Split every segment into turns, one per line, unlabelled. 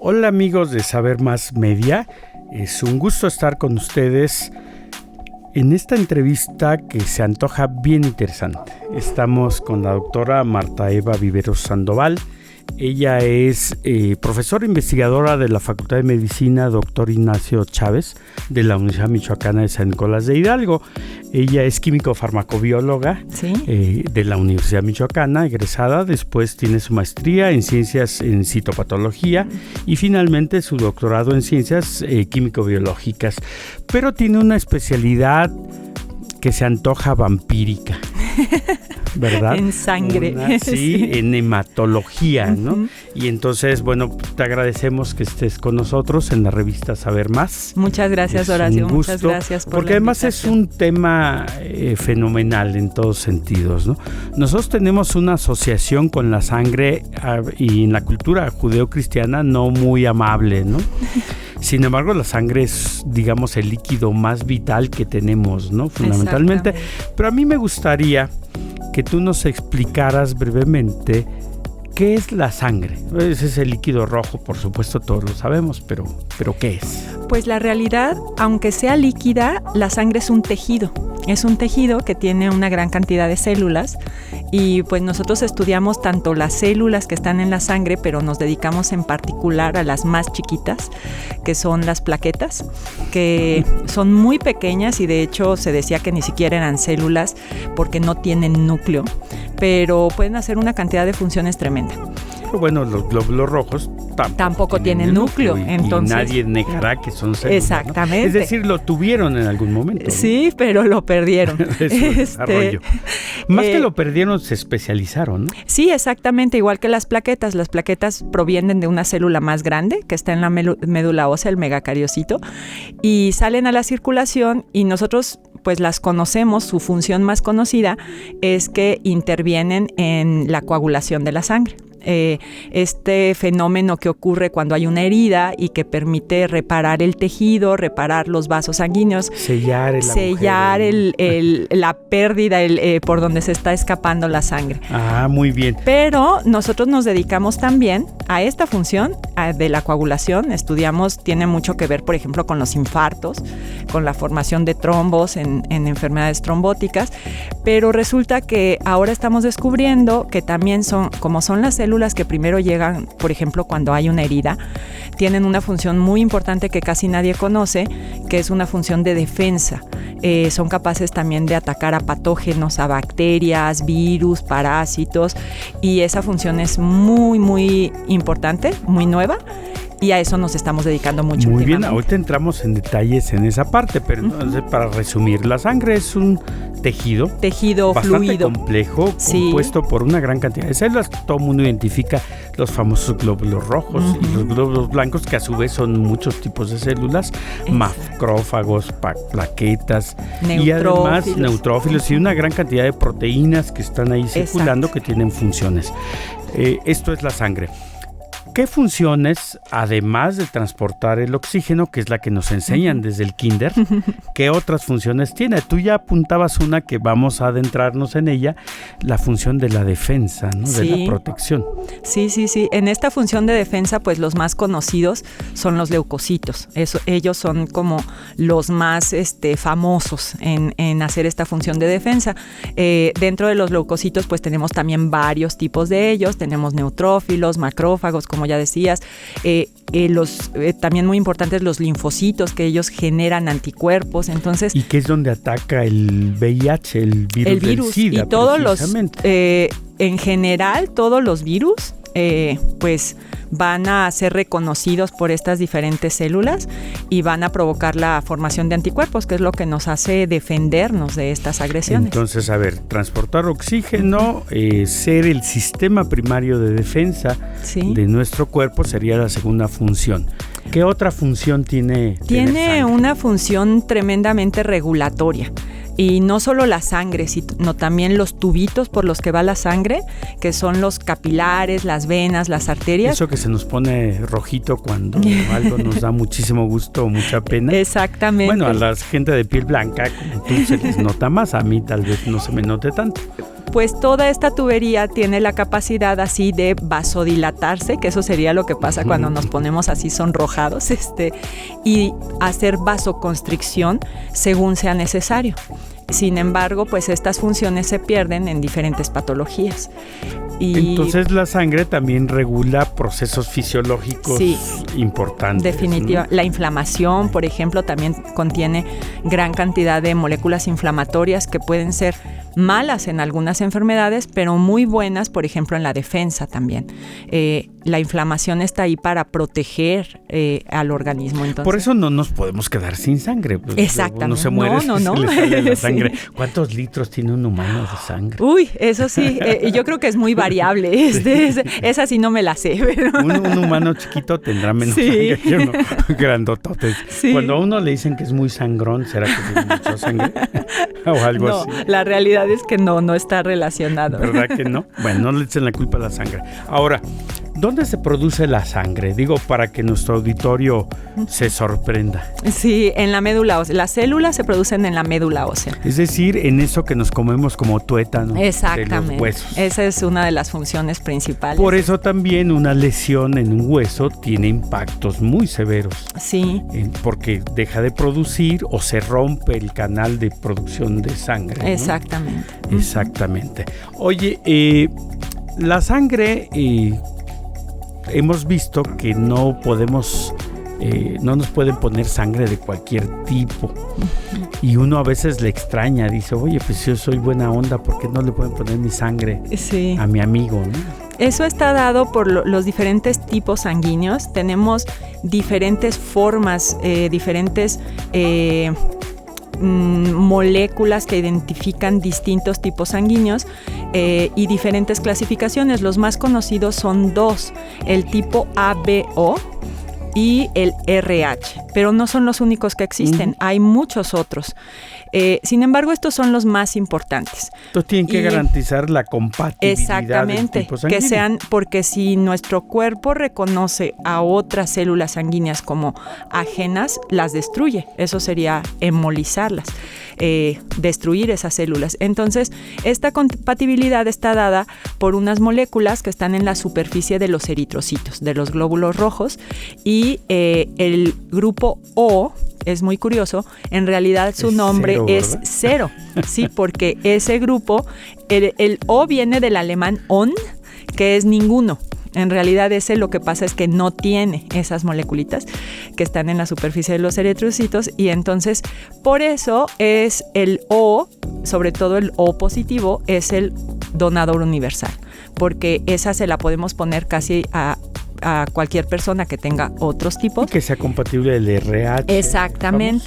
Hola amigos de Saber Más Media, es un gusto estar con ustedes en esta entrevista que se antoja bien interesante. Estamos con la doctora Marta Eva Viveros Sandoval. Ella es profesora investigadora de la Facultad de Medicina Dr. Ignacio Chávez de la Universidad Michoacana de San Nicolás de Hidalgo. Ella es químico-farmacobióloga de la Universidad Michoacana, egresada. Después tiene su maestría en ciencias en citopatología y finalmente su doctorado en ciencias químico-biológicas. Pero tiene una especialidad que se antoja vampírica, ¿verdad?
En sangre.
Sí, en hematología, ¿no? Y entonces, bueno, te agradecemos que estés con nosotros en la revista Saber Más.
Muchas gracias, Horacio. Muchas gracias por
porque además es un tema fenomenal en todos sentidos, ¿no? Nosotros tenemos una asociación con la sangre y en la cultura judeocristiana no muy amable, ¿no? Sin embargo, la sangre es, digamos, el líquido más vital que tenemos, ¿no? Fundamentalmente. Pero a mí me gustaría que tú nos explicaras brevemente qué es la sangre. Ese es el líquido rojo, por supuesto, todos lo sabemos, pero ¿qué es?
Pues la realidad, aunque sea líquida, la sangre es un tejido. Es un tejido que tiene una gran cantidad de células y pues nosotros estudiamos tanto las células que están en la sangre, pero nos dedicamos en particular a las más chiquitas, que son las plaquetas, que son muy pequeñas y de hecho se decía que ni siquiera eran células porque no tienen núcleo, pero pueden hacer una cantidad de funciones tremenda.
Pero bueno, los glóbulos rojos tampoco tienen núcleo.
Entonces,
y nadie negará que son células.
Exactamente.
¿No? Es decir, lo tuvieron en algún momento, ¿no?
Sí, pero lo perdieron.
Desarrollo. Más que lo perdieron, se especializaron, ¿no?
Sí, exactamente, igual que las plaquetas. Las plaquetas provienen de una célula más grande que está en la médula ósea, el megacariocito, y salen a la circulación y nosotros pues las conocemos. Su función más conocida es que intervienen en la coagulación de la sangre. Este fenómeno que ocurre cuando hay una herida y que permite reparar el tejido, reparar los vasos sanguíneos, sellar la pérdida por donde se está escapando la sangre.
Ah, muy bien.
Pero nosotros nos dedicamos también a esta función de la coagulación. Tiene mucho que ver, por ejemplo, con los infartos, con la formación de trombos en enfermedades trombóticas, pero resulta que ahora estamos descubriendo que también son las células que primero llegan, por ejemplo, cuando hay una herida, tienen una función muy importante que casi nadie conoce, que es una función de defensa. Son capaces también de atacar a patógenos, a bacterias, virus, parásitos, y esa función es muy, muy importante, muy nueva. Y a eso nos estamos dedicando mucho.
Muy bien, ahorita entramos en detalles en esa parte, pero entonces, para resumir, la sangre es un tejido bastante
fluido,
complejo, compuesto por una gran cantidad de células. Todo el mundo identifica los famosos glóbulos rojos y los glóbulos blancos, que a su vez son muchos tipos de células, macrófagos, plaquetas y además neutrófilos y una gran cantidad de proteínas que están ahí circulando, que tienen funciones. Esto es la sangre. ¿Qué funciones, además de transportar el oxígeno, que es la que nos enseñan desde el kinder, qué otras funciones tiene? Tú ya apuntabas una que vamos a adentrarnos en ella, la función de la defensa, ¿no? De la protección. Sí.
En esta función de defensa, pues los más conocidos son los leucocitos. Ellos son como los más famosos en hacer esta función de defensa. Dentro de los leucocitos, pues tenemos también varios tipos de ellos. Tenemos neutrófilos, macrófagos, como ya decías, también muy importantes los linfocitos, que ellos generan anticuerpos. Entonces,
y que es donde ataca el VIH, el virus del SIDA,
y todos en general todos los virus pues van a ser reconocidos por estas diferentes células y van a provocar la formación de anticuerpos, que es lo que nos hace defendernos de estas agresiones.
Entonces, a ver, transportar oxígeno, ser el sistema primario de defensa de nuestro cuerpo sería la segunda función. ¿Qué otra función tiene?
Tiene una función tremendamente regulatoria. Y no solo la sangre, sino también los tubitos por los que va la sangre, que son los capilares, las venas, las arterias.
Eso que se nos pone rojito cuando algo nos da muchísimo gusto o mucha pena.
Exactamente.
Bueno, a la gente de piel blanca, como tú, se les nota más. A mí tal vez no se me note tanto.
Pues toda esta tubería tiene la capacidad así de vasodilatarse, que eso sería lo que pasa cuando nos ponemos así sonrojados, y hacer vasoconstricción según sea necesario. Sin embargo, pues estas funciones se pierden en diferentes patologías.
Entonces la sangre también regula procesos fisiológicos importantes.
Definitivamente. ¿No? La inflamación, por ejemplo, también contiene gran cantidad de moléculas inflamatorias que pueden ser malas en algunas enfermedades, pero muy buenas, por ejemplo, en la defensa también. La inflamación está ahí para proteger al organismo. Entonces,
por eso no nos podemos quedar sin sangre. Pues,
exactamente.
Uno se muere,
no.
se le sale la sangre. ¿Cuántos litros tiene un humano de sangre?
Uy, eso sí, yo creo que es muy variable. Esa sí no me la sé. Pero...
Un humano chiquito tendrá menos sangre que uno grandotote. Sí. Cuando a uno le dicen que es muy sangrón, ¿será que tiene mucha sangre? O algo así.
La realidad es que no está relacionado.
¿Verdad que no? Bueno, no le echen la culpa a la sangre. Ahora, ¿dónde se produce la sangre? Digo, para que nuestro auditorio se sorprenda.
Sí, en la médula ósea. Las células se producen en la médula ósea.
Es decir, en eso que nos comemos como tuétano.
Exactamente.
De los huesos.
Esa es una de las funciones principales.
Por eso también una lesión en un hueso tiene impactos muy severos.
Sí.
Porque deja de producir o se rompe el canal de producción de sangre, ¿no?
Exactamente.
Exactamente. Oye, la sangre... hemos visto que no podemos, no nos pueden poner sangre de cualquier tipo. Y uno a veces le extraña, dice, oye, pues yo soy buena onda, ¿por qué no le pueden poner mi sangre a mi amigo, ¿no?
Eso está dado por los diferentes tipos sanguíneos. Tenemos diferentes formas, diferentes moléculas que identifican distintos tipos sanguíneos y diferentes clasificaciones. Los más conocidos son dos, el tipo ABO y el RH, pero no son los únicos que existen, hay muchos otros. Sin embargo, estos son los más importantes.
Entonces tienen que garantizar la compatibilidad.
Exactamente,
del tipo sanguíneo.
Que sean, porque si nuestro cuerpo reconoce a otras células sanguíneas como ajenas, las destruye. Eso sería hemolizarlas, destruir esas células. Entonces, esta compatibilidad está dada por unas moléculas que están en la superficie de los eritrocitos, de los glóbulos rojos, y el grupo O, es muy curioso, en realidad su nombre es cero, sí, porque ese grupo, el O viene del alemán on, que es ninguno. En realidad ese lo que pasa es que no tiene esas moleculitas que están en la superficie de los eritrocitos, y entonces por eso es el O, sobre todo el O positivo, es el donador universal, porque esa se la podemos poner casi a cualquier persona que tenga otros tipos.
Y que sea compatible el RH.
Exactamente.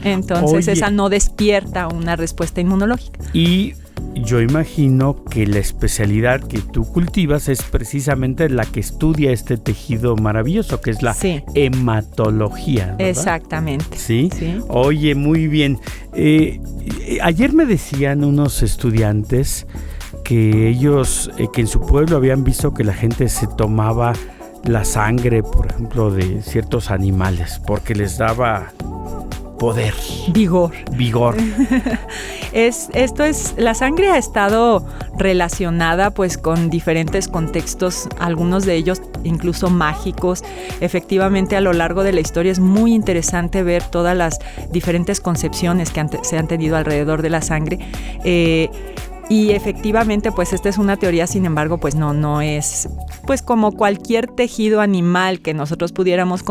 Entonces esa no despierta una respuesta inmunológica.
Y yo imagino que la especialidad que tú cultivas es precisamente la que estudia este tejido maravilloso, que es la hematología, ¿verdad?
Exactamente.
¿Sí? Oye, muy bien. Ayer me decían unos estudiantes que ellos, que en su pueblo habían visto que la gente se tomaba la sangre, por ejemplo, de ciertos animales, porque les daba poder. Vigor.
La sangre ha estado relacionada pues con diferentes contextos, algunos de ellos incluso mágicos. Efectivamente, a lo largo de la historia es muy interesante ver todas las diferentes concepciones que se han tenido alrededor de la sangre. Y efectivamente, pues esta es una teoría, sin embargo, pues no es pues como cualquier tejido animal que nosotros pudiéramos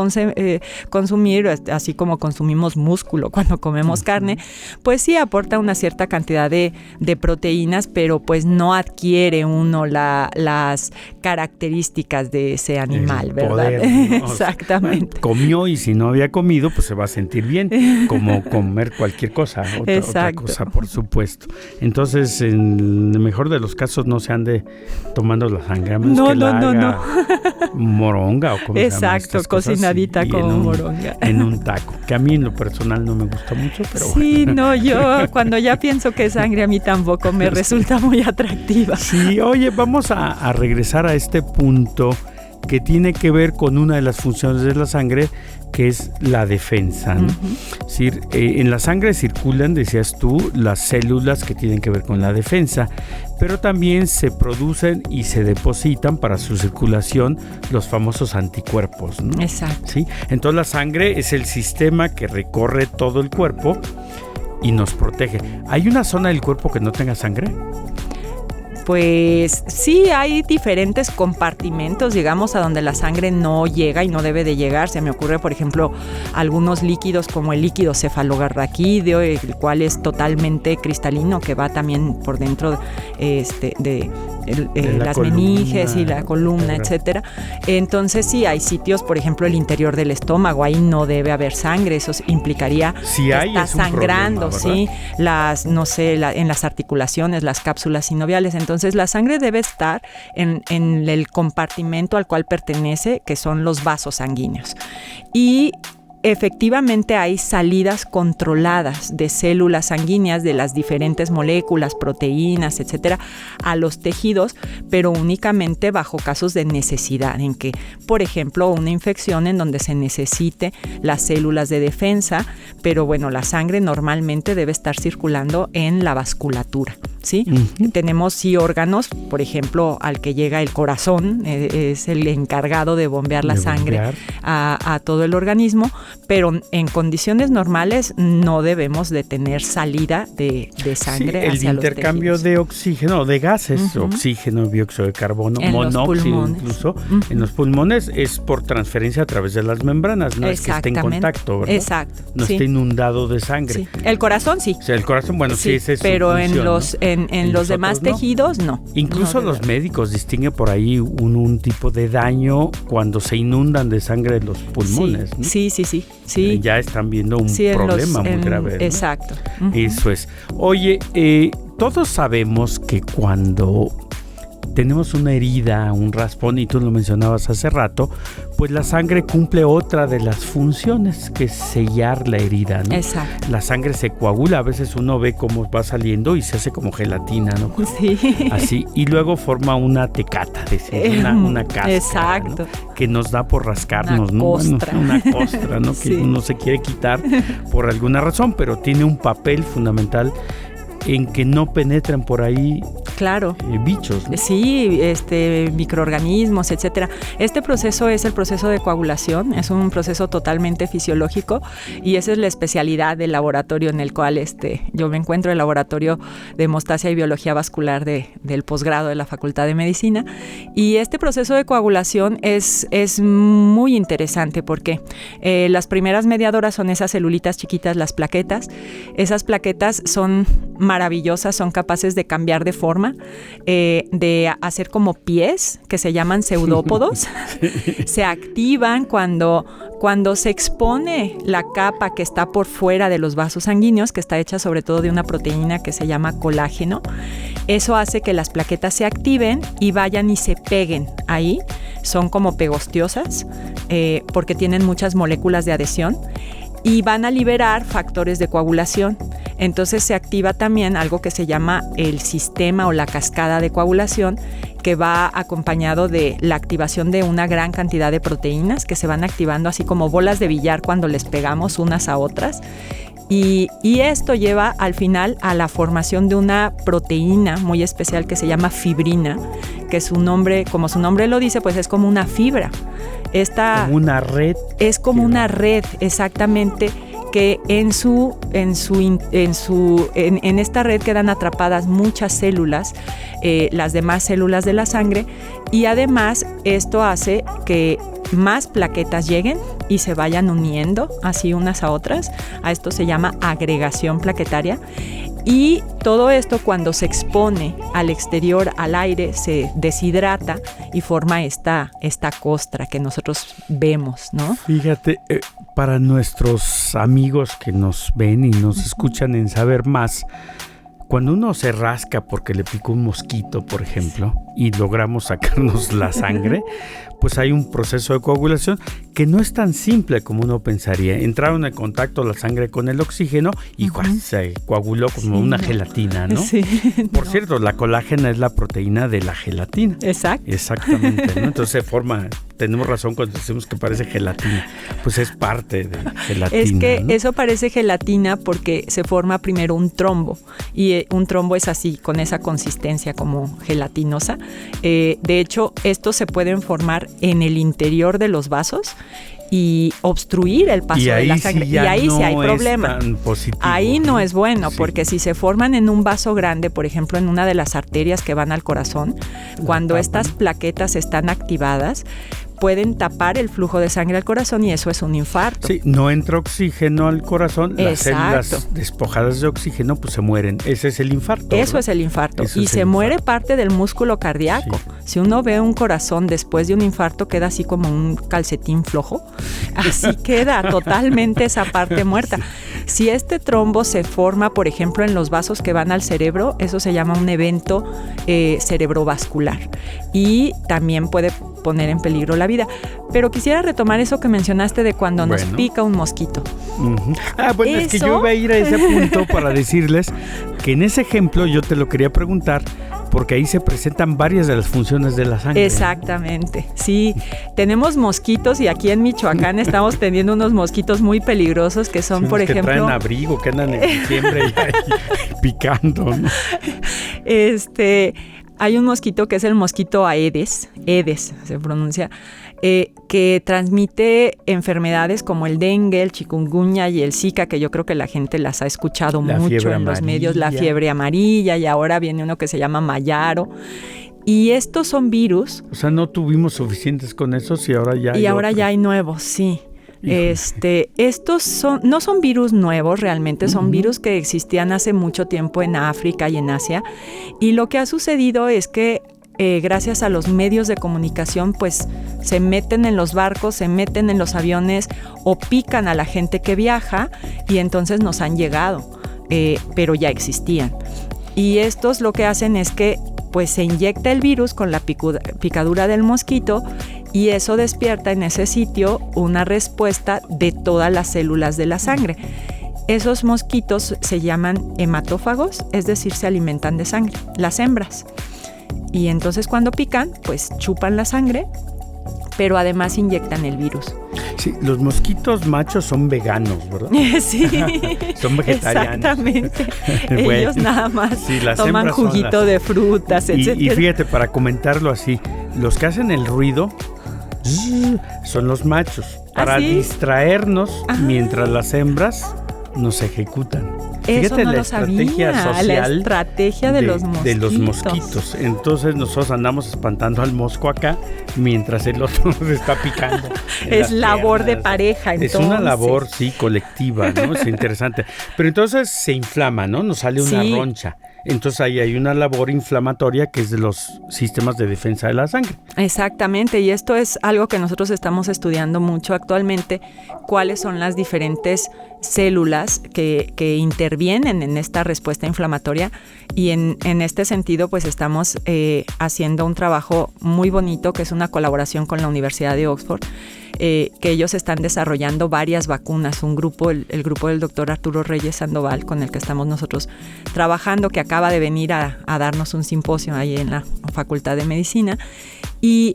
consumir, así como consumimos músculo cuando comemos carne, pues sí aporta una cierta cantidad de proteínas, pero pues no adquiere uno las características de ese animal, ¿verdad?
Poder, ¿no?
Exactamente.
Comió, y si no había comido, pues se va a sentir bien, como comer cualquier cosa, otra cosa, por supuesto. Entonces, en en el mejor de los casos no se ande tomando la sangre.
No.
Moronga o como
exacto, cocinadita con moronga.
En un taco, que a mí en lo personal no me gusta mucho, pero
sí, bueno. No, yo cuando ya pienso que es sangre a mí tampoco me resulta muy atractiva.
Sí, oye, vamos a regresar a este punto que tiene que ver con una de las funciones de la sangre, que es la defensa, ¿no? Uh-huh. Es decir, en la sangre circulan, decías tú, las células que tienen que ver con la defensa, pero también se producen y se depositan para su circulación los famosos anticuerpos, ¿no?
Exacto.
¿Sí? Entonces la sangre es el sistema que recorre todo el cuerpo y nos protege. ¿Hay una zona del cuerpo que no tenga sangre?
Pues sí, hay diferentes compartimentos, digamos, a donde la sangre no llega y no debe de llegar. Se me ocurre, por ejemplo, algunos líquidos como el líquido cefalorraquídeo, el cual es totalmente cristalino, que va también por dentro de las meninges y la columna, etcétera. Entonces sí, hay sitios, por ejemplo, el interior del estómago, ahí no debe haber sangre, eso implicaría
si hay,
está sangrando, problema, ¿sí? En las articulaciones, las cápsulas sinoviales. Entonces la sangre debe estar en el compartimento al cual pertenece, que son los vasos sanguíneos. Y efectivamente hay salidas controladas de células sanguíneas de las diferentes moléculas, proteínas, etcétera, a los tejidos, pero únicamente bajo casos de necesidad, en que, por ejemplo, una infección en donde se necesite las células de defensa, pero bueno, la sangre normalmente debe estar circulando en la vasculatura, ¿sí? Uh-huh. Tenemos sí órganos, por ejemplo, al que llega el corazón, es el encargado de bombear la sangre a todo el organismo, pero en condiciones normales no debemos de tener salida de sangre hacia los tejidos.
El intercambio de oxígeno, de gases, uh-huh. Oxígeno, dióxido de carbono, monóxido incluso, uh-huh. En los pulmones es por transferencia a través de las membranas, no es que esté en contacto, ¿verdad?
Exacto.
No esté inundado de sangre.
Sí. El corazón sí.
O sea, el corazón, bueno, sí ese es
pero
su función,
en los demás tejidos no.
Incluso
no
los médicos distinguen por ahí un tipo de daño cuando se inundan de sangre los pulmones, ¿no?
Sí.
Ya están viendo un problema muy grave, ¿no?
Exacto.
Uh-huh. Eso es. Oye, todos sabemos que cuando tenemos una herida, un raspón, y tú lo mencionabas hace rato, pues la sangre cumple otra de las funciones, que es sellar la herida, ¿no?
Exacto.
La sangre se coagula, a veces uno ve cómo va saliendo y se hace como gelatina, ¿no?
Sí.
Así, y luego forma una tecata, una cáscara,
exacto,
¿no? Que nos da por rascarnos,
una
¿no?
Costra.
Una costra, ¿no?
Sí.
Que uno se quiere quitar por alguna razón, pero tiene un papel fundamental en que no penetran por ahí bichos, ¿no?
Sí, microorganismos, etcétera. Este proceso es el proceso de coagulación, es un proceso totalmente fisiológico y esa es la especialidad del laboratorio en el cual yo me encuentro, el laboratorio de hemostasia y biología vascular del posgrado de la Facultad de Medicina. Y este proceso de coagulación es muy interesante porque las primeras mediadoras son esas celulitas chiquitas, las plaquetas. Esas plaquetas son maravillosas, son capaces de cambiar de forma, de hacer como pies que se llaman pseudópodos. Se activan cuando se expone la capa que está por fuera de los vasos sanguíneos, que está hecha sobre todo de una proteína que se llama colágeno. Eso hace que las plaquetas se activen y vayan y se peguen ahí. Son como pegostiosas porque tienen muchas moléculas de adhesión y van a liberar factores de coagulación. Entonces se activa también algo que se llama el sistema o la cascada de coagulación, que va acompañado de la activación de una gran cantidad de proteínas que se van activando así como bolas de billar cuando les pegamos unas a otras. Y esto lleva al final a la formación de una proteína muy especial que se llama fibrina, que su nombre, como su nombre lo dice, pues es como una fibra.
Como una red.
Es como una red, exactamente, que en esta red quedan atrapadas muchas células, las demás células de la sangre, y además esto hace que más plaquetas lleguen y se vayan uniendo así unas a otras. A esto se llama agregación plaquetaria. Y todo esto, cuando se expone al exterior, al aire, se deshidrata y forma esta costra que nosotros vemos, ¿no?
Fíjate, para nuestros amigos que nos ven y nos escuchan en Saber Más, Cuando uno se rasca porque le picó un mosquito, por ejemplo, y logramos sacarnos la sangre, pues hay un proceso de coagulación que no es tan simple como uno pensaría. Entraron en contacto la sangre con el oxígeno y se coaguló como una gelatina, ¿no?
Sí.
Por cierto, la colágena es la proteína de la gelatina.
Exacto.
Exactamente, ¿no? Entonces se forma, tenemos razón cuando decimos que parece gelatina, pues es parte de gelatina.
Es que
¿no?
eso parece gelatina porque se forma primero un trombo y un trombo es así, con esa consistencia como gelatinosa. De hecho, estos se pueden formar en el interior de los vasos y obstruir el paso de la sangre. Y ahí sí hay problema. Ahí no es bueno, porque si se forman en un vaso grande, por ejemplo, en una de las arterias que van al corazón, cuando estas plaquetas están activadas, pueden tapar el flujo de sangre al corazón y eso es un infarto.
Sí, no entra oxígeno al corazón, las células despojadas de oxígeno pues se mueren. Ese es el infarto.
Eso, ¿verdad? Es el infarto. Y se muere parte del músculo cardíaco. Sí. Si uno ve un corazón después de un infarto, queda así como un calcetín flojo. Así queda totalmente esa parte muerta. Si este trombo se forma, por ejemplo, en los vasos que van al cerebro, eso se llama un evento cerebrovascular. Y también puede poner en peligro la vida. Pero quisiera retomar eso que mencionaste de cuando nos pica un mosquito.
Bueno, es que yo iba a ir a ese punto para decirles que en ese ejemplo yo te lo quería preguntar porque ahí se presentan varias de las funciones de la sangre.
Exactamente, sí. Tenemos mosquitos y aquí en Michoacán estamos teniendo unos mosquitos muy peligrosos que son, por ejemplo...
que traen abrigo, que andan en diciembre y picando, ¿no?
Hay un mosquito que es el mosquito Aedes se pronuncia, que transmite enfermedades como el dengue, el chikungunya y el Zika, que yo creo que la gente las ha escuchado mucho en los medios, la fiebre amarilla, y ahora viene uno que se llama Mayaro. Y estos son virus.
O sea, no tuvimos suficientes con esos y ahora ya hay
Y ahora ya hay nuevos, sí. Estos no son virus nuevos realmente, son virus que existían hace mucho tiempo en África y en Asia, y lo que ha sucedido es que gracias a los medios de comunicación pues se meten en los barcos, se meten en los aviones o pican a la gente que viaja y entonces nos han llegado, pero ya existían. Y estos lo que hacen es que pues se inyecta el virus con la picadura del mosquito y eso despierta en ese sitio una respuesta de todas las células de la sangre. Esos mosquitos se llaman hematófagos, es decir, se alimentan de sangre, las hembras. Y entonces cuando pican, pues chupan la sangre, pero además inyectan el virus.
Sí, los mosquitos machos son veganos, ¿verdad?
Sí.
Son vegetarianos.
Exactamente. Ellos nada más toman juguito de frutas, etc.
Y fíjate, para comentarlo así, los que hacen el ruido son los machos. Para distraernos mientras las hembras nos ejecutan.
Eso
fíjate
no
la
lo
estrategia
sabía,
social
la estrategia de los mosquitos.
De los mosquitos. Entonces nosotros andamos espantando al mosco acá mientras el otro nos está picando.
Es labor de pareja, entonces.
Es una labor, sí, colectiva, ¿no? Es interesante. Pero entonces se inflama, ¿no? Nos sale una roncha. Entonces ahí hay una labor inflamatoria que es de los sistemas de defensa de la sangre.
Exactamente, y esto es algo que nosotros estamos estudiando mucho actualmente, cuáles son las diferentes células que intervienen en esta respuesta inflamatoria, y en este sentido pues estamos haciendo un trabajo muy bonito que es una colaboración con la Universidad de Oxford, que ellos están desarrollando varias vacunas, un grupo, el grupo del doctor Arturo Reyes Sandoval, con el que estamos nosotros trabajando, que acaba de venir a darnos un simposio ahí en la Facultad de Medicina, y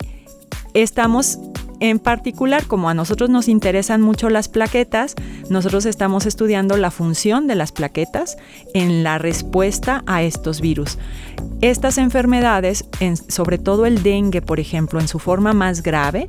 estamos en particular, como a nosotros nos interesan mucho las plaquetas, nosotros estamos estudiando la función de las plaquetas en la respuesta a estos virus. Estas enfermedades, sobre todo el dengue, por ejemplo, en su forma más grave,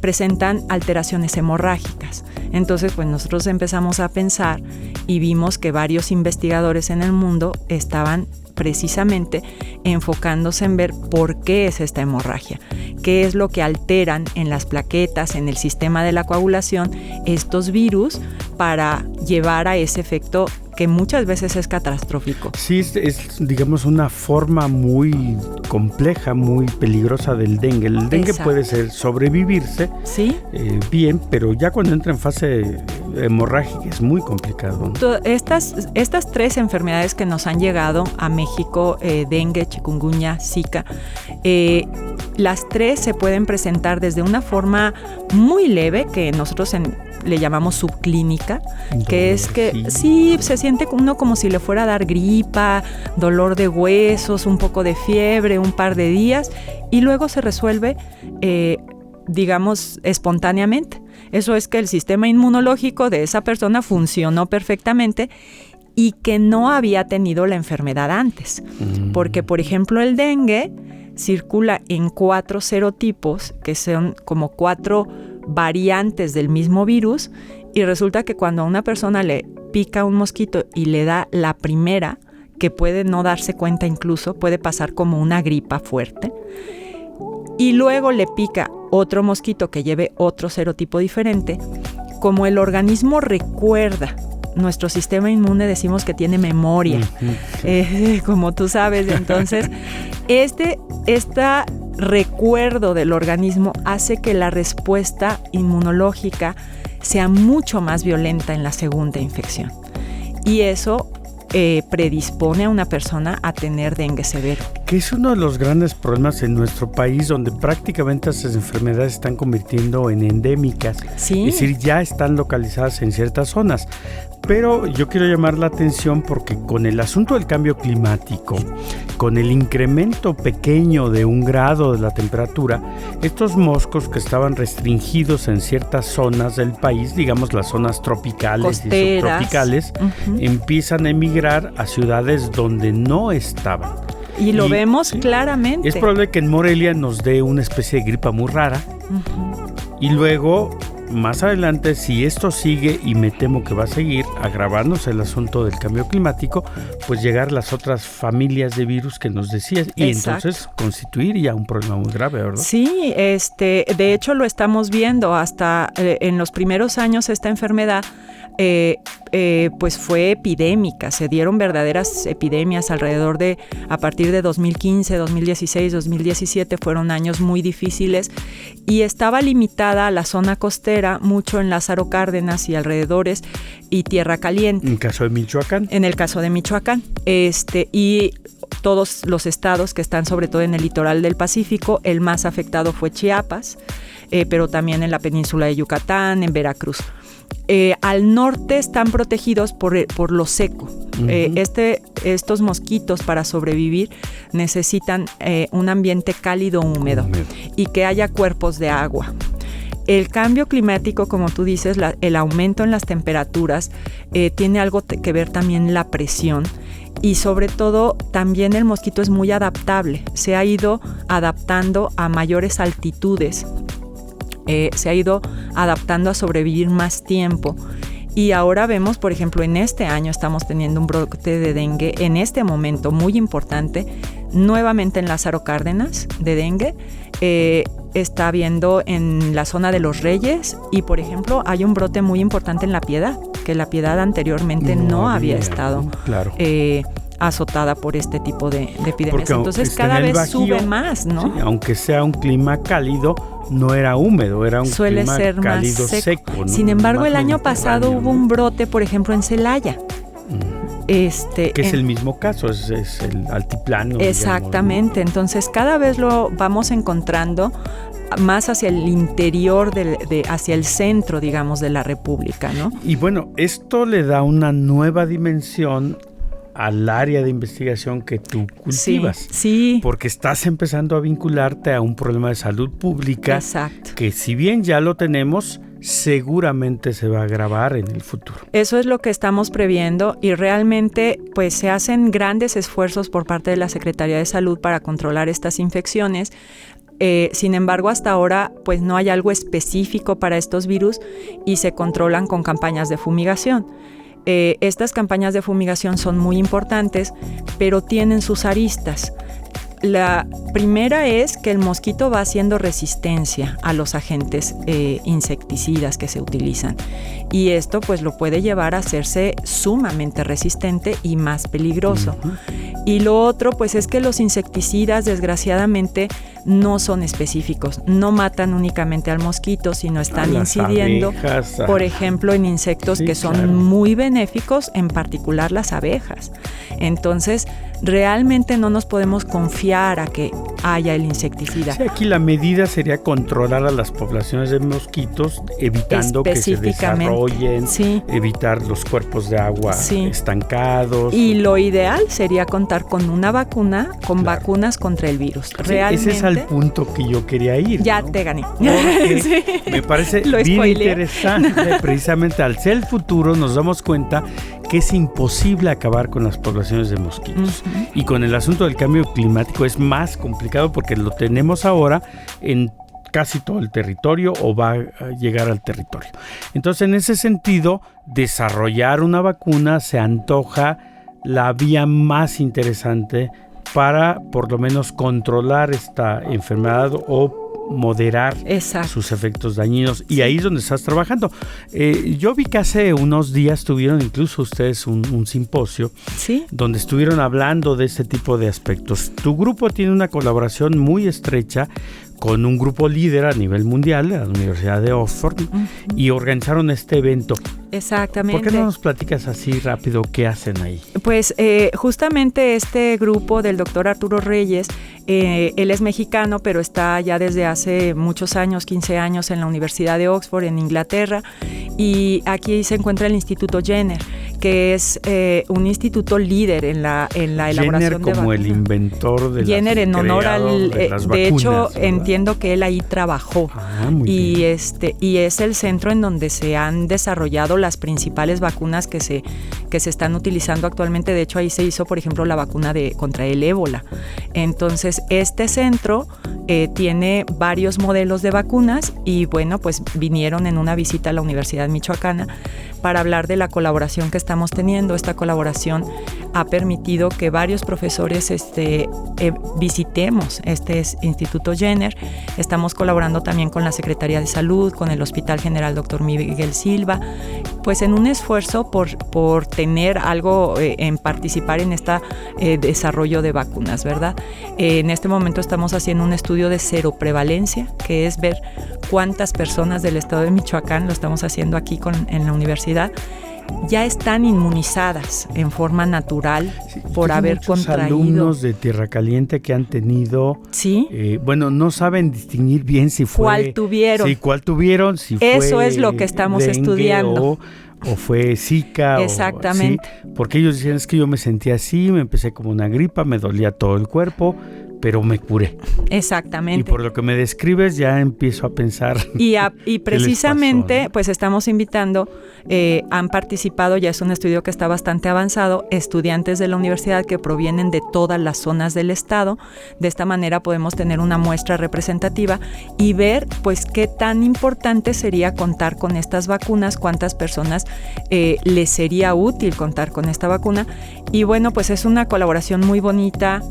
presentan alteraciones hemorrágicas. Entonces, pues nosotros empezamos a pensar y vimos que varios investigadores en el mundo estaban precisamente enfocándose en ver por qué es esta hemorragia, qué es lo que alteran en las plaquetas, en el sistema de la coagulación, estos virus para llevar a ese efecto que muchas veces es catastrófico.
Sí, es digamos, una forma muy compleja, muy peligrosa del dengue. El dengue puede ser sobrevivirse bien, pero ya cuando entra en fase hemorrágica es muy complicado, ¿no?
Estas 3 enfermedades que nos han llegado a México, dengue, chikungunya, Zika, las 3 se pueden presentar desde una forma muy leve, que nosotros le llamamos subclínica, que es que sí, se siente uno como si le fuera a dar gripa, dolor de huesos, un poco de fiebre, un par de días, y luego se resuelve, digamos, espontáneamente. Eso es que el sistema inmunológico de esa persona funcionó perfectamente y que no había tenido la enfermedad antes. Porque, por ejemplo, el dengue circula en 4 serotipos, que son como 4 variantes del mismo virus, y resulta que cuando a una persona le pica un mosquito y le da la primera, que puede no darse cuenta incluso, puede pasar como una gripa fuerte, y luego le pica otro mosquito que lleve otro serotipo diferente, como el organismo recuerda, nuestro sistema inmune decimos que tiene memoria, como tú sabes, entonces este recuerdo del organismo hace que la respuesta inmunológica sea mucho más violenta en la segunda infección, y eso predispone a una persona a tener dengue severo.
Que es uno de los grandes problemas en nuestro país, donde prácticamente estas enfermedades se están convirtiendo en endémicas.
Sí.
Es decir, ya están localizadas en ciertas zonas. Pero yo quiero llamar la atención porque con el asunto del cambio climático, con el incremento pequeño de 1 grado de la temperatura, estos moscos que estaban restringidos en ciertas zonas del país, digamos las zonas tropicales, costeras y subtropicales, empiezan a emigrar a ciudades donde no estaban.
Y lo vemos claramente.
Es probable que en Morelia nos dé una especie de gripa muy rara. Y luego, más adelante, si esto sigue, y me temo que va a seguir agravándose el asunto del cambio climático, pues llegar las otras familias de virus que nos decías. Y entonces constituir ya un problema muy grave, ¿verdad?
Sí, de hecho lo estamos viendo hasta en los primeros años esta enfermedad. Pues fue epidémica, se dieron verdaderas epidemias a partir de 2015, 2016, 2017, fueron años muy difíciles y estaba limitada a la zona costera, mucho en Lázaro Cárdenas y alrededores, y Tierra Caliente.
¿En el caso de Michoacán?
En el caso de Michoacán, y todos los estados que están sobre todo en el litoral del Pacífico. El más afectado fue Chiapas, pero también en la península de Yucatán, en Veracruz. Al norte están protegidos por lo seco. Estos mosquitos, para sobrevivir, necesitan un ambiente cálido húmedo y que haya cuerpos de agua. El cambio climático, como tú dices, el aumento en las temperaturas, tiene algo que ver también la presión, y sobre todo también el mosquito es muy adaptable. Se ha ido adaptando a mayores altitudes. Se ha ido adaptando a sobrevivir más tiempo, y ahora vemos, por ejemplo, en este año estamos teniendo un brote de dengue en este momento muy importante, nuevamente en Lázaro Cárdenas de dengue, está habiendo en la zona de Los Reyes, y por ejemplo hay un brote muy importante en La Piedad, que La Piedad anteriormente no había estado azotada por este tipo de epidemias. Porque entonces cada vez Bajío, sube más, ¿no?
Sí, aunque sea un clima cálido, no era húmedo, era un
Suele
clima
ser
cálido
más
seco, ¿no?
Sin embargo, el año pasado hubo un brote, por ejemplo, en Celaya.
Que es el mismo caso, es el altiplano.
Exactamente, digamos, ¿no? Entonces cada vez lo vamos encontrando más hacia el interior, hacia el centro, digamos, de la República, ¿no?
Y bueno, esto le da una nueva dimensión al área de investigación que tú cultivas.
Sí.
Porque estás empezando a vincularte a un problema de salud pública.
Exacto.
Que si bien ya lo tenemos, seguramente se va a agravar en el futuro.
Eso es lo que estamos previendo, y realmente pues se hacen grandes esfuerzos por parte de la Secretaría de Salud para controlar estas infecciones. Sin embargo, hasta ahora pues no hay algo específico para estos virus y se controlan con campañas de fumigación. Estas campañas de fumigación son muy importantes, pero tienen sus aristas. la primera es que el mosquito va haciendo resistencia a los agentes insecticidas que se utilizan. Y esto pues lo puede llevar a hacerse sumamente resistente y más peligroso. Y lo otro pues es que los insecticidas desgraciadamente no son específicos, no matan únicamente al mosquito, sino están incidiendo, abejas, por ejemplo, en insectos que son muy benéficos, en particular las abejas. Entonces, realmente no nos podemos confiar a que haya el insecticida.
Sí, aquí la medida sería controlar a las poblaciones de mosquitos, evitando que se desarrollen, evitar los cuerpos de agua estancados.
Y lo ideal sería contar con una vacuna, con vacunas contra el virus. Realmente,
ese es el punto que yo quería ir.
Ya te gané.
Me parece bien interesante. Precisamente al ser el futuro nos damos cuenta que es imposible acabar con las poblaciones de mosquitos. Y con el asunto del cambio climático es más complicado porque lo tenemos ahora en casi todo el territorio o va a llegar al territorio. Entonces, en ese sentido, desarrollar una vacuna se antoja la vía más interesante para, por lo menos, controlar esta enfermedad o moderar sus efectos dañinos. Y ahí es donde estás trabajando. Yo vi que hace unos días tuvieron incluso ustedes un simposio donde estuvieron hablando de este tipo de aspectos. Tu grupo tiene una colaboración muy estrecha con un grupo líder a nivel mundial, la Universidad de Oxford, y organizaron este evento.
Exactamente.
¿Por qué no nos platicas así rápido qué hacen ahí?
Pues justamente este grupo del doctor Arturo Reyes, él es mexicano, pero está ya desde hace muchos años, 15 años, en la Universidad de Oxford, en Inglaterra, y aquí se encuentra el Instituto Jenner, que es un instituto líder en la elaboración
Jenner
de vacunas.
como el inventor de
Jenner en honor al...
de las
de
vacunas,
hecho,
¿verdad?
entiendo que él ahí trabajó.
Muy bien.
Y es el centro en donde se han desarrollado las principales vacunas que se están utilizando actualmente. De hecho, ahí se hizo, por ejemplo, la vacuna contra el ébola. Entonces, este centro tiene varios modelos de vacunas y, bueno, pues vinieron en una visita a la Universidad Michoacana para hablar de la colaboración que estamos teniendo. Esta colaboración ha permitido que varios profesores visitemos este Instituto Jenner. Estamos colaborando también con la Secretaría de Salud, con el Hospital General Dr. Miguel Silva, pues en un esfuerzo por tener algo en participar en este desarrollo de vacunas, ¿verdad? En este momento estamos haciendo un estudio de seroprevalencia, que es ver cuántas personas del estado de Michoacán, lo estamos haciendo aquí en la universidad, ya están inmunizadas en forma natural por haber contraído.
Alumnos de Tierra Caliente que han tenido, no saben distinguir bien si fue...
¿Cuál tuvieron?
Sí, cuál tuvieron, si
Eso
fue
es lo que estamos estudiando.
O fue Zika.
Exactamente.
Porque ellos decían, es que yo me sentía así, me empecé como una gripa, me dolía todo el cuerpo, pero me curé.
Exactamente.
Y por lo que me describes ya empiezo a pensar.
Y precisamente, pues estamos invitando, han participado, ya es un estudio que está bastante avanzado, estudiantes de la universidad que provienen de todas las zonas del estado. De esta manera podemos tener una muestra representativa y ver, pues, qué tan importante sería contar con estas vacunas, cuántas personas les sería útil contar con esta vacuna. Y bueno, pues es una colaboración muy bonita.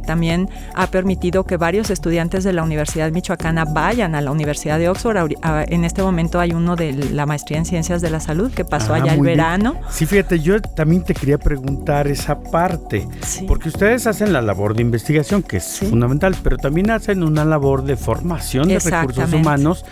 También ha permitido que varios estudiantes de la Universidad Michoacana vayan a la Universidad de Oxford. En este momento hay uno de la maestría en Ciencias de la Salud que pasó allá el verano.
Bien. Sí, fíjate, yo también te quería preguntar esa parte, porque ustedes hacen la labor de investigación, que es fundamental, pero también hacen una labor de formación de recursos humanos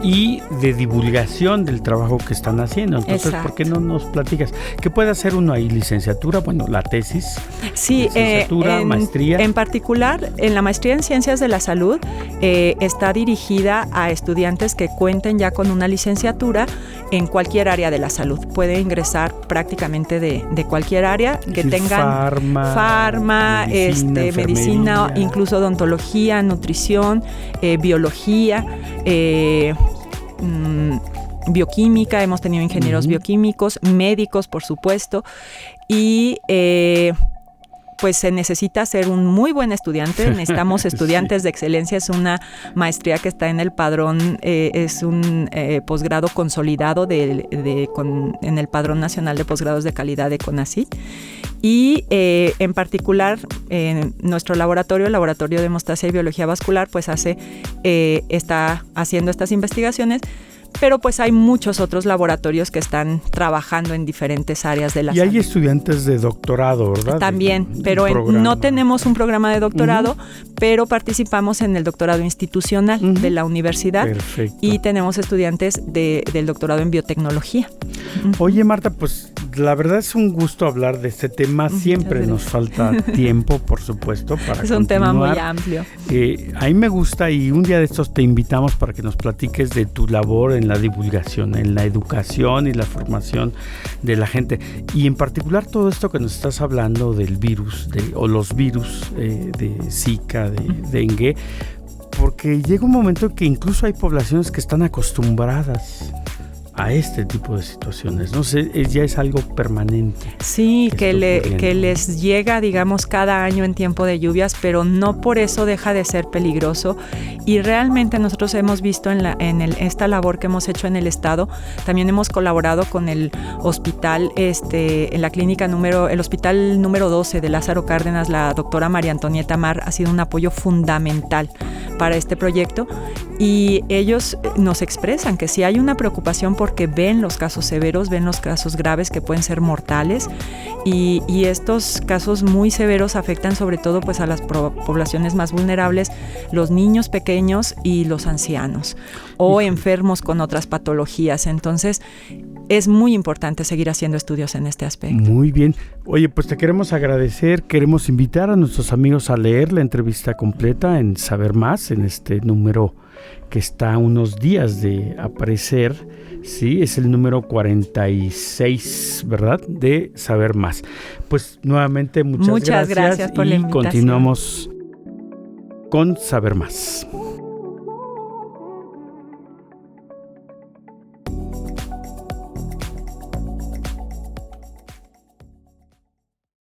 y de divulgación del trabajo que están haciendo. Entonces, ¿por qué no nos platicas? ¿Qué puede hacer uno ahí? ¿Licenciatura? Bueno, la tesis.
Sí,
licenciatura, maestría.
En particular, en la maestría en Ciencias de la Salud está dirigida a estudiantes que cuenten ya con una licenciatura en cualquier área de la salud. Puede ingresar prácticamente de cualquier área, que tengan farma, medicina, incluso odontología, nutrición, biología, bioquímica. Hemos tenido ingenieros bioquímicos, médicos, por supuesto, y pues se necesita ser un muy buen estudiante. Necesitamos estudiantes de excelencia. Es una maestría que está en el padrón, es un posgrado consolidado en el Padrón Nacional de Posgrados de Calidad de CONACYT. Y en particular, nuestro laboratorio, el Laboratorio de Hemostasia y Biología Vascular, pues está haciendo estas investigaciones. Pero pues hay muchos otros laboratorios que están trabajando en diferentes áreas de la salud.
Y hay estudiantes de doctorado, ¿verdad?
También, pero no tenemos un programa de doctorado, pero participamos en el doctorado institucional de la universidad.
Perfecto.
Y tenemos estudiantes del doctorado en biotecnología.
Oye, Marta, pues la verdad es un gusto hablar de este tema. Siempre nos falta tiempo, por supuesto, para
Es un tema muy amplio.
A mí me gusta y un día de estos te invitamos para que nos platiques de tu labor en la divulgación, en la educación y la formación de la gente. Y en particular todo esto que nos estás hablando del virus, o los virus de Zika, de dengue, porque llega un momento en que incluso hay poblaciones que están acostumbradas a este tipo de situaciones, no sé, ya es algo permanente.
Sí, que les llega, digamos, cada año en tiempo de lluvias, pero no por eso deja de ser peligroso. Y realmente nosotros hemos visto esta labor que hemos hecho en el estado, también hemos colaborado con el hospital, en la clínica el hospital número 12 de Lázaro Cárdenas. La doctora María Antonieta Mar ha sido un apoyo fundamental para este proyecto, y ellos nos expresan que si hay una preocupación porque ven los casos severos, ven los casos graves que pueden ser mortales, y estos casos muy severos afectan sobre todo pues a las poblaciones más vulnerables, los niños pequeños y los ancianos o enfermos con otras patologías. Entonces es muy importante seguir haciendo estudios en este aspecto.
Muy bien. Oye, pues te queremos agradecer, queremos invitar a nuestros amigos a leer la entrevista completa en Saber Más, en este número que está a unos días de aparecer. Sí, es el número 46, ¿verdad? De Saber Más. Pues nuevamente muchas gracias
por la invitación.
Continuamos con Saber Más.